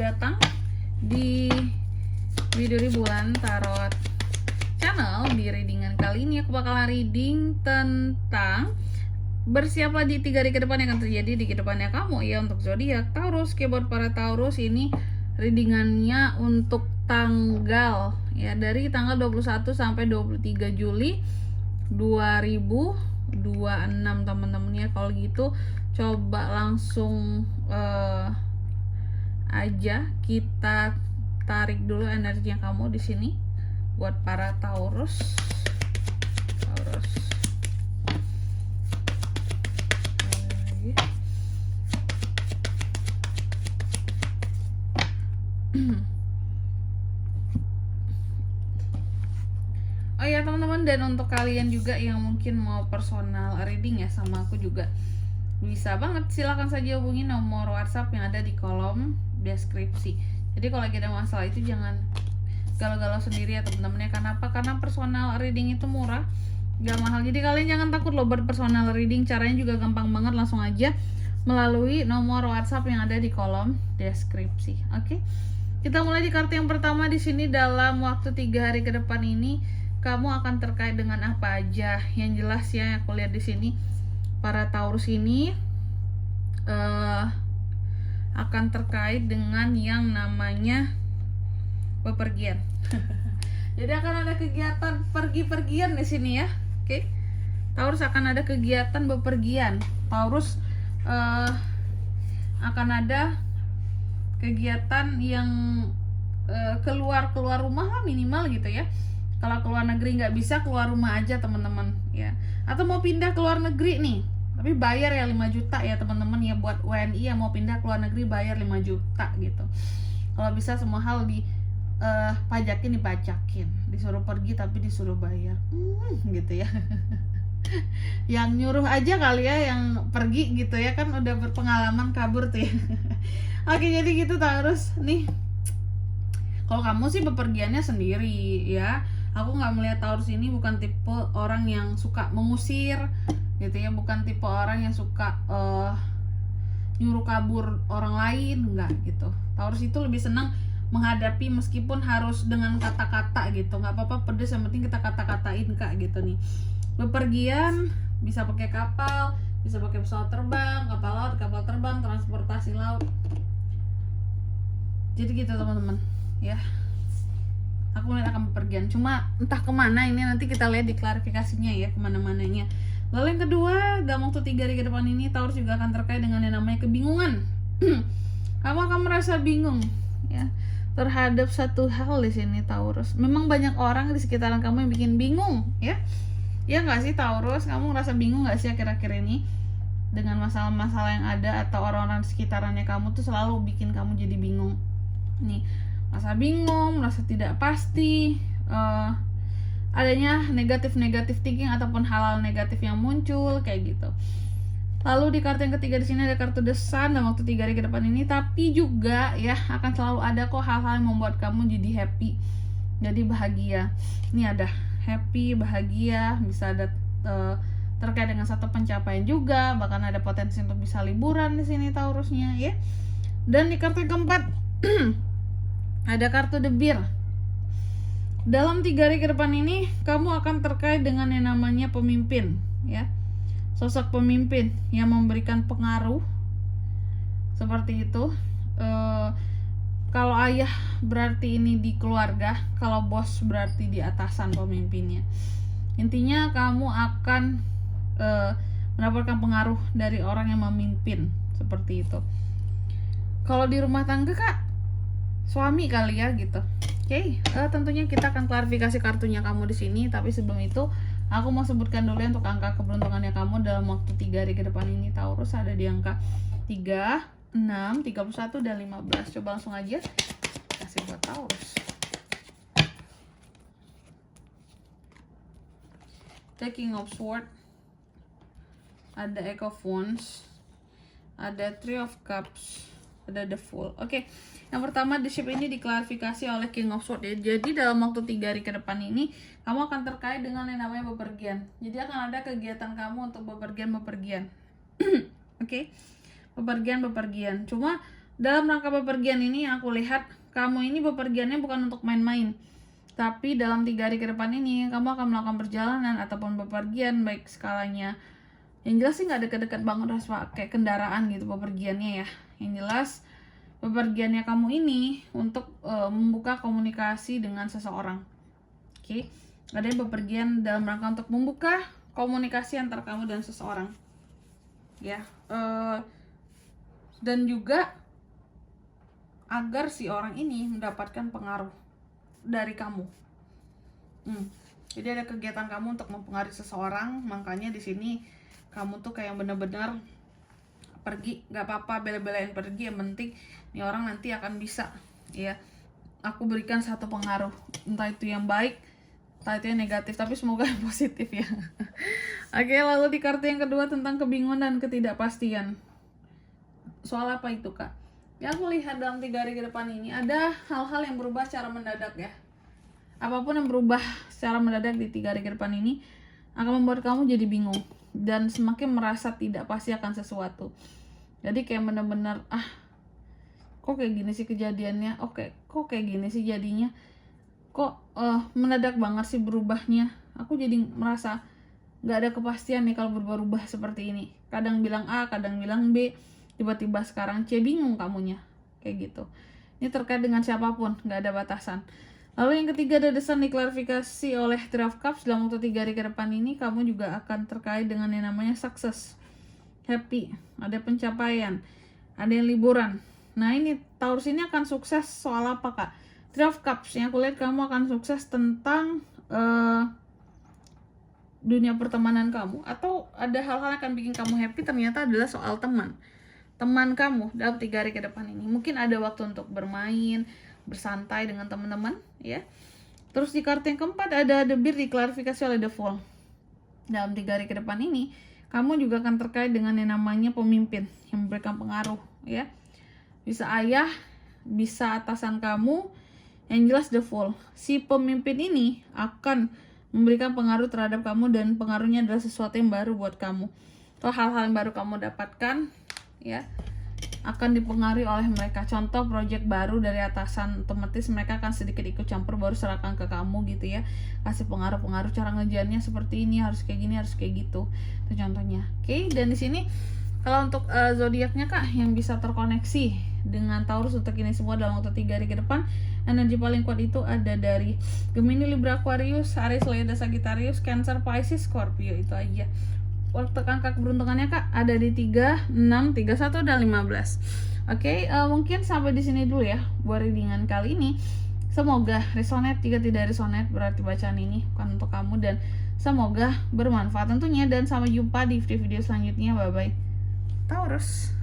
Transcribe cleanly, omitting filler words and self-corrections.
datang di video bulan tarot channel. Di readingan kali ini aku bakalan reading tentang bersiaplah di 3 hari ke depan yang akan terjadi di kedepannya kamu ya untuk zodiak Taurus. Buat para Taurus, ini readingannya untuk tanggal ya, dari tanggal 21 sampai 23 Juli 2026 teman-teman ya. Kalau gitu coba langsung aja kita tarik dulu energinya kamu di sini buat para Taurus. Oh ya teman-teman, dan untuk kalian juga yang mungkin mau personal reading ya sama aku juga bisa banget, silahkan saja hubungi nomor WhatsApp yang ada di kolom deskripsi. Jadi kalau lagi ada masalah itu jangan galau-galau sendiri ya teman-teman ya. Kenapa? Karena personal reading itu murah, gak mahal. Jadi kalian jangan takut loh buat personal reading. Caranya juga gampang banget, langsung aja melalui nomor WhatsApp yang ada di kolom deskripsi. Oke, kita mulai di kartu yang pertama di sini. Dalam waktu 3 hari ke depan ini kamu akan terkait dengan apa aja? Yang jelas ya, aku lihat di sini para Taurus ini akan terkait dengan yang namanya bepergian. Jadi akan ada kegiatan pergi-pergian di sini ya. Oke. Taurus akan ada kegiatan bepergian. Taurus akan ada kegiatan yang keluar rumah lah minimal gitu ya. Kalau keluar negeri nggak bisa, keluar rumah aja teman-teman ya. Atau mau pindah ke luar negeri nih, tapi bayar ya 5 juta ya teman-teman ya. Buat WNI yang mau pindah ke luar negeri bayar 5 juta gitu. Kalau bisa semua hal di dipajakin, disuruh pergi tapi disuruh bayar gitu ya. Yang nyuruh aja kali ya yang pergi gitu ya, kan udah berpengalaman kabur tuh ya. Oke, jadi gitu Taurus nih. Kalau kamu sih bepergiannya sendiri ya. Aku nggak melihat Taurus ini bukan tipe orang yang suka mengusir gitu ya, bukan tipe orang yang suka nyuruh kabur orang lain, enggak gitu. Taurus itu lebih senang menghadapi meskipun harus dengan kata-kata gitu. Nggak apa-apa pedes, yang penting kita kata-katain kak gitu nih. Bepergian bisa pakai kapal, bisa pakai pesawat terbang, kapal laut, kapal terbang, transportasi laut. Jadi gitu teman-teman ya. Aku melihat akan bepergian, cuma entah kemana ini nanti kita lihat di klarifikasinya ya, kemana-mananya. Lalu yang kedua, dalam waktu 3 hari ke depan ini Taurus juga akan terkait dengan yang namanya kebingungan. Kamu akan merasa bingung ya terhadap satu hal di sini Taurus. Memang banyak orang di sekitaran kamu yang bikin bingung ya. Ya nggak sih Taurus, kamu ngerasa bingung nggak sih akhir-akhir ini dengan masalah-masalah yang ada, atau orang-orang di sekitarannya kamu tuh selalu bikin kamu jadi bingung nih. Merasa bingung, merasa tidak pasti, adanya negatif thinking ataupun hal-hal negatif yang muncul kayak gitu. Lalu di kartu yang ketiga di sini ada kartu The Sun dalam waktu 3 hari ke depan ini, tapi juga ya akan selalu ada kok hal-hal yang membuat kamu jadi happy, jadi bahagia. Ini ada happy, bahagia, bisa ada terkait dengan satu pencapaian juga, bahkan ada potensi untuk bisa liburan di sini Taurusnya ya. Dan di kartu yang keempat ada kartu The Bear. Dalam 3 hari ke depan ini kamu akan terkait dengan yang namanya pemimpin ya. Sosok pemimpin yang memberikan pengaruh seperti itu. Kalau ayah berarti ini di keluarga, kalau bos berarti di atasan pemimpinnya. Intinya kamu akan mendapatkan pengaruh dari orang yang memimpin seperti itu. Kalau di rumah tangga kak, suami kali ya gitu. Oke, tentunya kita akan klarifikasi kartunya kamu di sini, tapi sebelum itu aku mau sebutkan dulu untuk angka keberuntungannya kamu dalam waktu 3 hari ke depan ini Taurus. Ada di angka 3, 6, 31 dan 15. Coba langsung aja kasih buat Taurus. The King of Swords, ada Eight of Wands, ada Three of Cups, ada The Fool. Oke, yang pertama the Ship ini diklarifikasi oleh King of Swords ya. Jadi dalam waktu 3 hari ke depan ini kamu akan terkait dengan yang namanya bepergian. Jadi akan ada kegiatan kamu untuk bepergian. Oke, bepergian. Cuma dalam rangka bepergian ini yang aku lihat, kamu ini bepergiannya bukan untuk main-main. Tapi dalam 3 hari ke depan ini, kamu akan melakukan perjalanan ataupun bepergian, baik skalanya. Yang jelas sih nggak deket-deket banget harus pakai kendaraan gitu bepergiannya ya. Yang jelas, bepergiannya kamu ini untuk membuka komunikasi dengan seseorang. Oke, ada yang bepergian dalam rangka untuk membuka komunikasi antara kamu dan seseorang. Ya, dan juga agar si orang ini mendapatkan pengaruh dari kamu. Jadi ada kegiatan kamu untuk mempengaruhi seseorang, makanya di sini kamu tuh kayak bener-bener pergi, nggak apa-apa bela-belain pergi, yang penting nih orang nanti akan bisa, ya aku berikan satu pengaruh, entah itu yang baik, entah itu yang negatif, tapi semoga yang positif ya. Oke, lalu di kartu yang kedua tentang kebingungan dan ketidakpastian. Soal apa itu kak? Yang aku lihat dalam 3 hari ke depan ini ada hal-hal yang berubah secara mendadak ya. Apapun yang berubah secara mendadak di 3 hari ke depan ini akan membuat kamu jadi bingung dan semakin merasa tidak pasti akan sesuatu. Jadi kayak bener-bener kok kayak gini sih kejadiannya, kok kayak gini sih jadinya, kok mendadak banget sih berubahnya. Aku jadi merasa nggak ada kepastian nih kalau berubah-ubah seperti ini. Kadang bilang A, kadang bilang B, tiba-tiba sekarang C, bingung kamunya kayak gitu. Ini terkait dengan siapapun, nggak ada batasan. Lalu yang ketiga ada desain diklarifikasi oleh Three of Cups. Dalam waktu 3 hari ke depan ini kamu juga akan terkait dengan yang namanya sukses, happy, ada pencapaian, ada yang liburan. Nah ini Taurus ini akan sukses soal apa kak? Three of Cups yang aku lihat kamu akan sukses tentang dunia pertemanan kamu, atau ada hal-hal yang akan bikin kamu happy ternyata adalah soal teman kamu dalam 3 hari ke depan ini. Mungkin ada waktu untuk bermain, bersantai dengan teman-teman ya. Terus di kartu yang keempat ada The Bear diklarifikasi oleh The Fool. Dalam 3 hari ke depan ini kamu juga akan terkait dengan yang namanya pemimpin yang memberikan pengaruh ya. Bisa ayah, bisa atasan kamu, yang jelas The Fool. Si pemimpin ini akan memberikan pengaruh terhadap kamu dan pengaruhnya adalah sesuatu yang baru buat kamu. Atau hal-hal yang baru kamu dapatkan ya akan dipengaruhi oleh mereka. Contoh project baru dari atasan, otomatis mereka akan sedikit ikut campur baru serahkan ke kamu gitu ya. Kasih pengaruh-pengaruh cara ngejarnya seperti ini, harus kayak gini, harus kayak gitu. Itu contohnya. Oke, dan di sini kalau untuk zodiaknya kak yang bisa terkoneksi dengan Taurus untuk ini semua dalam waktu 3 hari ke depan, energi paling kuat itu ada dari Gemini, Libra, Aquarius, Aries, Leo, dan Sagittarius, Cancer, Pisces, Scorpio. Itu aja. Waktu angka keberuntungannya kak ada di 3, 6, 31, dan 15. Oke, mungkin sampai di sini dulu ya buat readingan kali ini. Semoga resonate. Jika tidak resonate berarti bacaan ini bukan untuk kamu, dan semoga bermanfaat tentunya. Dan sampai jumpa di video selanjutnya. Bye bye Taurus.